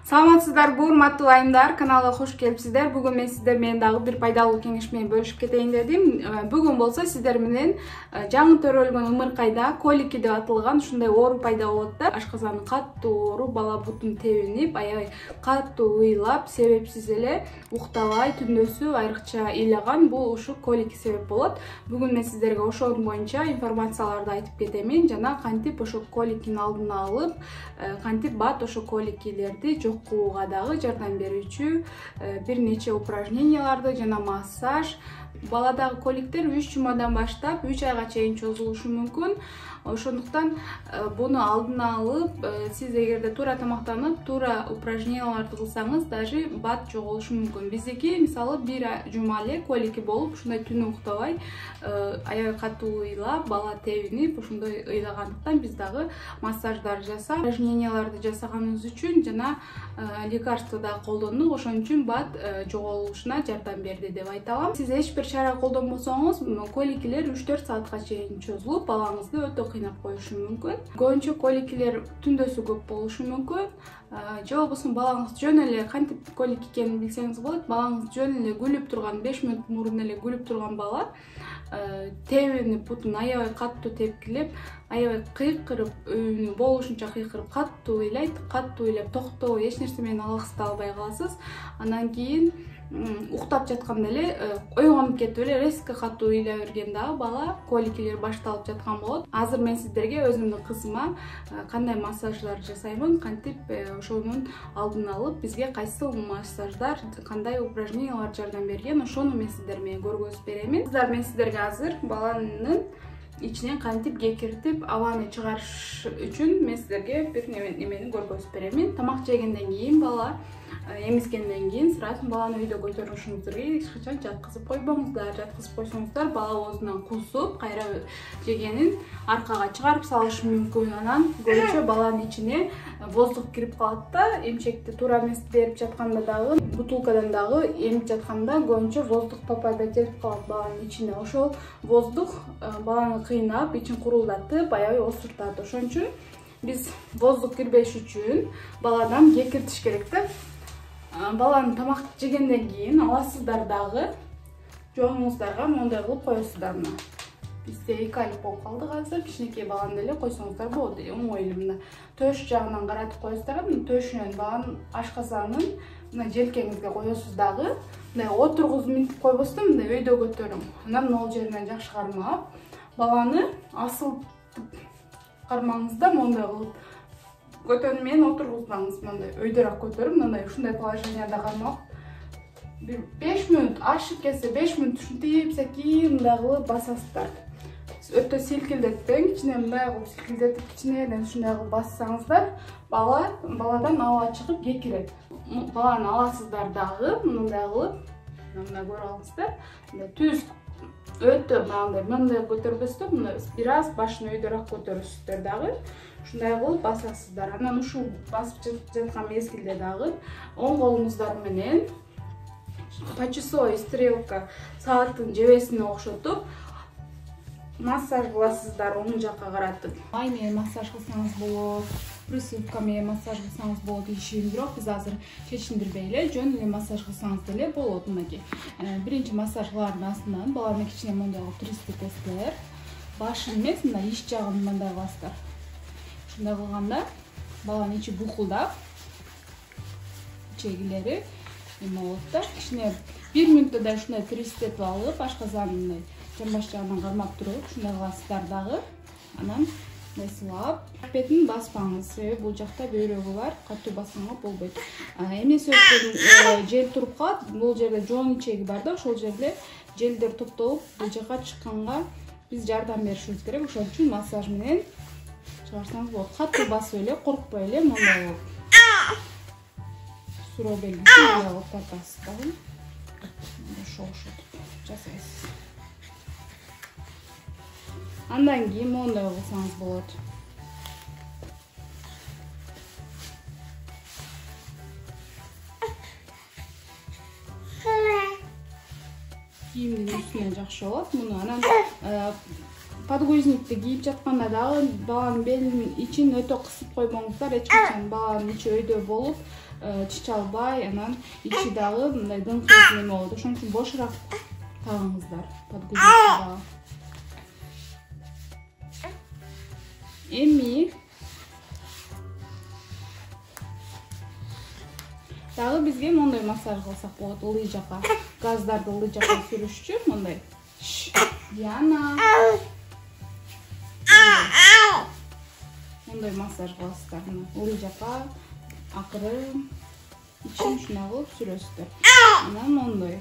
Саламатсыздарбы, урматтуу айымдар, каналга кош келипсиздер. Бүгүн мен сиздер менен дагы бир пайдалуу кеңеш менен бөлүшүп кетейин дедим. Бүгүн болсо сиздер менен жаңы төрөлгөн ымыркайда колики деп аталган ушундай оору пайда болот да. Ашказаны каттуу оору, бала бутун тебинип, аябай каттуу ыйлап, себепсиз эле уктабай, түндөсү айрыкча ыйлаган. Бул ушу колики себеп болот. Бүгүн мен сиздерге ошонун боюнча информацияларды айтып кетемин жана кантип ошо коликинин алдын алып, кантип бат ошо коликилерди жок кылууга дагы жардам берүүчү бир нече упражненияларды жана массаж. Баладагы коликтер 3 жумадан баштап 3 айга чейин чозулушу мүмкүн. Ошондуктан буну алдын алып, сиз эгерде туура тамактанып, туура упражненияларды кылсаңыз, даже бат жоголушу мүмкүн. Биздики мисалы 1 жума эле колики болуп, ушундай түнү уктабай, аябай катуу ыйлап, бала тебинип, ошондой ыйлагандыктан биз дагы массаждар жасап, упражненияларды жасаганыбыз үчүн жана лекарство да колдондук. Ошон үчүн бат жоголушуна жардам берди деп айта алам. Сиз эч бир чара колдонбосоңуз, коликилер 3-4 саатка чейин чозулуп, балаңызды өтө кыйнап коюшу мүмкүн. Көбүнчө коликилер түндөсү көп болушу мүмкүн. Же болбосо балаңыз жөн эле кантип колики экенин билсеңиз болот. Балаңыз жөн эле күлүп турган, 5 мүнөт мурун эле күлүп турган бала тебинип, бутун аябай каттуу тепкилеп, аябай кыйкырып, болушунча кыйкырып, каттуу ыйлайт, каттуу ыйлап токтобой эч нерсе менен алаксыта албай каласыз. Андан кийин уктап жатканда эле ойгонуп кетип эле резко каттуу ыйлай берген дагы бала коликилер башталып жаткан болот. Азыр мен сиздерге өзүмдүн кызыма кандай массаждар жасаймын, кантип ошонун алдын алып, бизге кайсы массаждар, кандай упражнениялар жардам берген, ошону мен сиздер менен көргөзүп беремин. Сиздер мен сиздерге азыр баланын ичинен кантип кекиртип абаны чыгарыш үчүн мен сиздерге бир немени көргөзүп беремин. Тамак жегенден кийин, бала эмизгенден кийин сразу баланы үйдө көтөрүшүңүздөр керек. Эч качан жаткызып койбоңуздар. Жаткызып койсоңуздар, бала оозунан кусуп, кайра жегенин аркага чыгарып салышы мүмкүн. Анан көбүнчө баланын ичине воздух кирип калат да. Эмчекти туура эмес берип жатканда дагы, бутылкадан дагы эмип жатканда көбүнчө воздух попадать этип калат баланын ичине. Ошол воздух баланы кыйнап, ичин курулдатып, аябай оосуртат. Ошон үчүн биз воздух кирбеш үчүн баладан кекиртиш керек да. Баланы тамак жегенден кийин аласыздар дагы, жоңуңуздарга мондай кылып коесуздар. Мына бизде 2 айлык болуп калдык азыр. Кичинекей баланы эле койсоңуздар болот. Оңой эле мына төш жагынан каратып коесуздар. Мына төшүнөн баланын ашказанын мына желкеңизге коесуз дагы. Мындай отургузуп минтип койбостон мындай өйдө көтөрүң. Анан могул жеринен жакшы кармап, баланы асылтып кармаңыз да, мондай кылып көтөнү менен отургузбаңыз. Мындай өйдөрөөк көтөрүп, мындай ушундай положенияда кармап, бир 5 мүнөт, ашып кетсе 5 мүнөт ушинтип секин мындай кылып басасыздар. Өтө силкилдетпең, кичине мындай кылып силкилдетип, кичинеден ушундай кылып бассаңыздар, баладан аба чыгып кекирет. Баланы аласыздар дагы, мындай кылып, мына көрүп алыңыздар. Мындай түз өтө мындай көтөрбөстөн, мына бир аз башын өйдөрөөк көтөрөсүздөр дагы. Ушундай кылып басасыздар. Анан ушул басып жаткан мезгилде дагы оң колуңуздар менен по часовой стрелка сааттын жебесине окшотуп массаж кыласыздар, оң жакка каратып. Май менен массаж кылсаңыз болот, присыпка менен массаж кылсаңыз болот дешим, бирок биз азыр чечиндирбей эле жөн эле массаж кылсаңыз деле болот. Мынакей биринчи массаж кылардын астынан баланы кичине мондай кылып тириспи тестер. Башын эмес, мына ич жагын мындай кыласыздар. Ушундай кылганда баланын ичи бухулдап, ичегилери эме болот да. Кичине 1 мүнөттө да ушундай тиристетип алып, ашказанын жамбаш жагынан кармап туруп, ушундай кыласыздар дагы. Анан мындай сылап, бетин баспаңыз, себеби бул жакта бөйрөгү бар, катуу басканга болбойт. Эмес өткөн жел туруп калат, бул жерде жоон ичеги бар да, ошол жерде желдер топтолуп, бул жака чыкканга биз жардам беришибиз керек. Ошон үчүн массаж менен чыгарсаңыз болот. Катуу басып эле, коркпой эле, мондай болот. Суроо белгиси мындай болуп тартасыз дагы. Шошотуп жасайсыз. Андан кийин мондай кылсаңыз болот. Кийимдин үстүнө жакшы болот. Муну анан подгузникти кийип жатканда дагы баланын белинин ичин өтө кысып койбоңуздар. Эч качан баланын ичи өйдө болуп чычалбай, анан ичи дагы мындай дыңкырап неме болот. Ошон үчүн бошураак тагыңыздар подгузникти дагы. Эми дагы бизге мондой массаж кылсак болот, ылый жака. Газдарды ылый жака сүрүшчү мондай. Диана. Мондай массаж кыласыздар. Ылый жака акырын ичин ушундай кылып сүрөсүздөр. Анан мондой.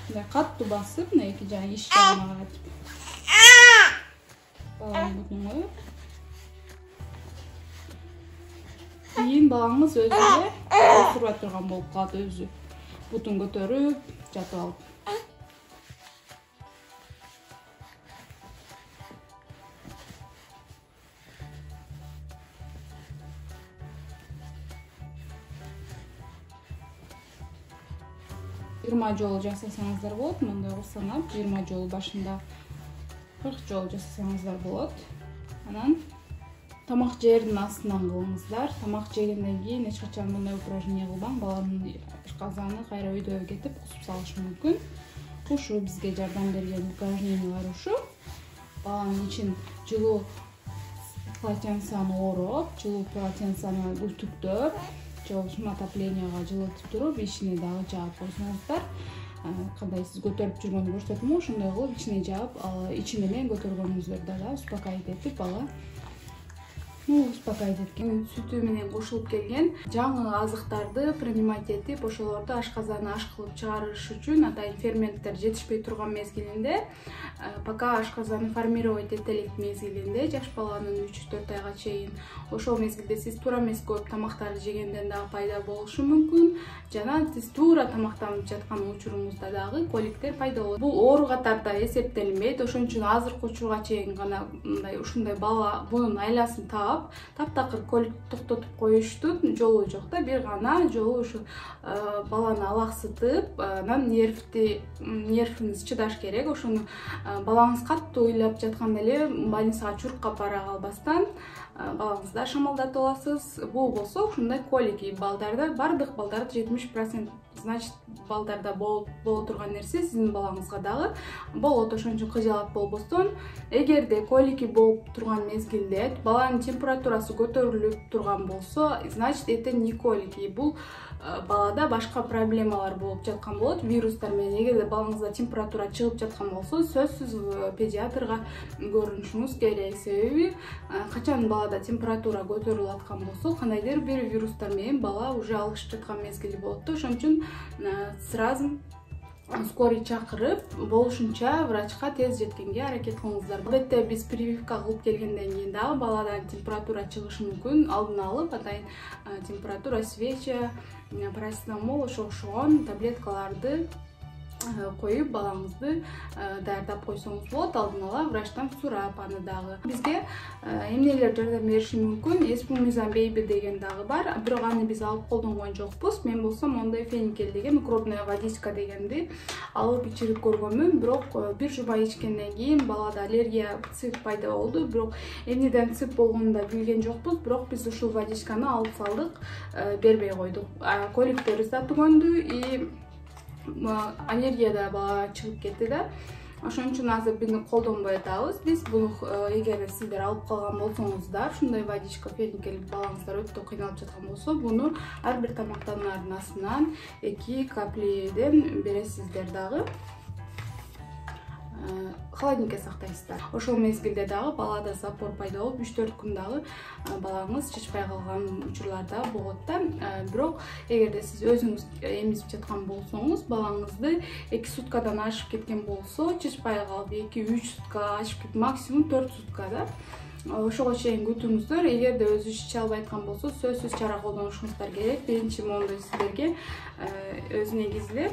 Мындай катты басып, мына эки жагын иш жагына каратып. Баланын бутун коюп. Кийин балаңыз өзүнө отуруп турган болуп калат, өзү бутун көтөрүп жатып алып. 20 жолу жасасаңыздар болот. Мындай санап 20 жолу башында 40 жолу жасасаңыздар болот. Анан тамак жээрдин астынан кылыңыздар. Тамак жегенден кийин эч качан мындай упражнение кылбаң. Баланын казаны кайра өйдөөгө кетип кусуп салышы мүмкүн. Ушу бизге жардам берген упражнениялар ушу. Баланын ичин жылуу полотенцаны ороп, жылуу полотенцаны үтүктөп, жолшум отоплениега жылытып туруп, ичине дагы жаап койсоңуздар, кандай сиз көтөрүп жүргөндү көрсөтөм, ошондой кылып ичине жаап, ичине менен көтөргөнүңүздөрдө да успокоить этип бала успокоить эткен сүтү менен кошулуп келген жаңы азыктарды принимать этип, ошолорду ашказаны аш кылып чыгарыш үчүн атайын ферменттер жетишпей турган мезгилинде, пока ашказаны формировать эте элек мезгилинде, жаш баланын 3-4 айга чейин, ошол мезгилде сиз туура эмес көп тамактарды жегенден дагы пайда болушу мүмкүн, жана сиз туура тамактанып жаткан учуруңузда дагы коликтер пайда болот. Бул оору катарда эсептелинбейт, ошон үчүн азыркы учурга чейин гана мындай ушундай бала бунун айласын таптакыр колик токтотуп коюштун жолу жок да, бир гана жолу ушу баланы алаксытып, анан нервиңиз чыдаш керек. Ошону балаңыз катуу ыйлап жатканда эле больницага чуркап бара калбастан балаңызды шамалдатып аласыз. Бул болсо ушундай колики балдарда, бардык балдарда 70%, значит балдарда боло турган нерсе сиздин балаңызга дагы болот. Ошон үчүн кыжалат болбостон, эгерде колики болуп турган мезгилде баланын температурасы көтөрүлүп турган болсо, значит это не колики, бул балада башка проблемалар болуп жаткан болот, вирустар менен. Эгерде балаңызда температура чыгып жаткан болсо, сөзсүз педиатрга көрүнүшүңүз керек. Себеби качан балада температура көтөрүлүп аткан болсо, кандайдыр бир вирустар менен бала уже алышып жаткан мезгили болот. Ошон үчүн сразу скорый чакырып, болушунча врачка тез жеткенге аракет кылыңыздар. Албетте биз прививка кылып келгенден кийин дагы баладан температура чыгышы мүмкүн, алдын алып атайын температура свеча, парацетамол окшогон таблеткаларды коюп балаңызды даярдап койсоңуз болот. Алдын ала врачтан сурап аны дагы. Бизге эмнелер жардам бериши мүмкүн? Эспумизан бейби деген дагы бар. Бирок аны биз алып колдонгон жокпуз. Мен болсом мондай феникел деген микробная водичка дегенди алып ичирип көргөнмүн. Бирок бир жума ичкенден кийин балада аллергия, цып пайда болду. Бирок эмнеден цып болгонун да билген жокпуз. Бирок биз ушул водичканы алып салдык, бербей койдук. Коликтерибиз да түгөндү и аллергия да бала чыгып кетти да. Ошон үчүн азыр буну колдонбой атабыз. Биз буну эгер сиздер алып калган болсоңуздар, ушундай водичка феникел балаңыздар өтө кыйналып жаткан болсо, буну ар бир тамактануунун астынан 2 капледен бересиздер дагы. Холодильникке сактайсыздар. Ошол мезгилде дагы балада запор пайда болуп 3-4 күн дагы балаңыз чычпай калган учурларда болот да. Бирок эгерде сиз өзүңүз эмизип жаткан болсоңуз, балаңызды 2 суткадан ашып кеткен болсо, чычпай калып 2-3 сутка, ашып кетип максимум 4 сутка да. Ошого чейин күтүңүздөр. Эгерде өзү иче албай аткан болсо, сөзсүз чара колдонушуңуздар керек. Биринчи мондой сиздерге өзү негизилеп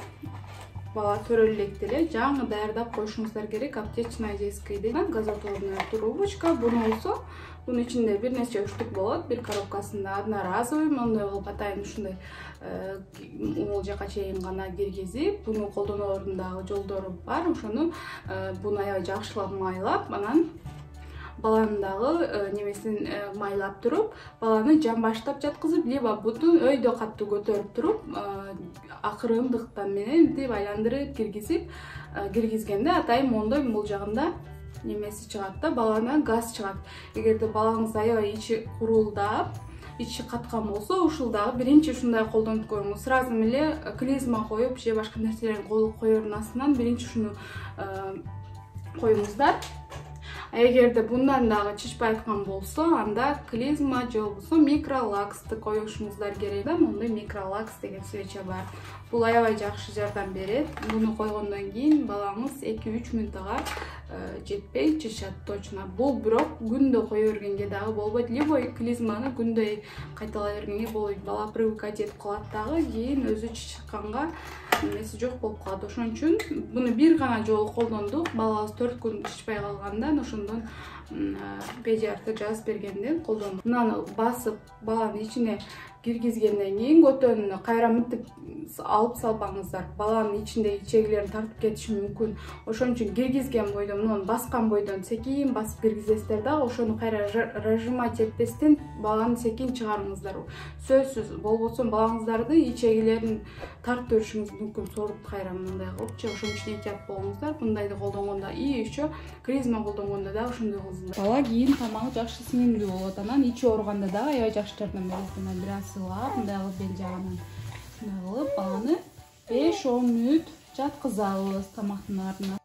бала төрөлө электе эле жаңы даярдап коюшуңуздар керек. Аптечная детская деген газотурная трубочка. Буну болсо bunun içinde bir neçe üçlük болот. Bir коробкасында одноразовый, мындай кылып атайын ушундай ол жака чейин гана киргизип, буну колдоноордун дагы жолдору бар. Ошону буну аябай жакшылап майлап, анан баланын дагы немесин майлап туруп, баланы жамбаштап жаткызып, либо бутун өйдө катуу көтөрүп туруп, акыры ындыктан менен мынтип айландырып киргизгенде атайын мондой бул жагында немеси чыгат да, балана газ чыгат. Эгерде балаңыз аябай ичи курулдап, ичи каткан болсо, ушул дагы биринчи ушундай колдонуп көрүңүз. Сразу эле клизма коюп же башка нерселерди коюрдун астынан биринчи ушуну коюңуздар. Эгерде bundan дагы чычпай аткан болсо, анда клизма же болбосо микролаксты коюшуңуздар керек да. Мондай микролакс деген свеча бар. Бул аябай жакшы жардам берет. Буну койгондон кийин балаңыз 2-3 мүнөткө жетпей чычат точно. Бул бирок күндө кое бергенге дагы болбойт. Либо клизманы күндө кайталай бергенге болбойт. Бала привыкать этип калат дагы, кийин өзү чычканга немеси жок болуп калат. Ошон үчүн буну бир гана жолу колдондук. Балабыз 4 күн чычпай калгандан ошондон педиатр жазып бергенден колдондук. Мынаны басып баланын ичине киргизгенден кийин көтөнүнө кайра мынтип алып салбаңыздар. Баланын ичиндеги ичегилерин тартып кетиши мүмкүн. Ошон үчүн киргизген бойдон, муну баскан бойдон секин басып киргизесиздер да, ошону кайра разжимать этпестен баланы секин чыгарыңыздар. Сөзсүз болбосо балаңыздарды ичегилерин тартып өрүшүңүз мүмкүн, соруп кайра мындай кылыпчы. Ошон үчүн эhtiyat болуңуздар. Мындайды колдонгондо и еще клизма колдонгондо да ошондой кылыңыздар. Бала кийин тамагы жакшы сиңимдүү болот. Анан ичи ооруганда да аябай жакшы жардам берет. Бир аз сылап, мындай кылып бел жагынан мындай кылып баланы 5-10 мүнөт жаткызабыз тамактын артына.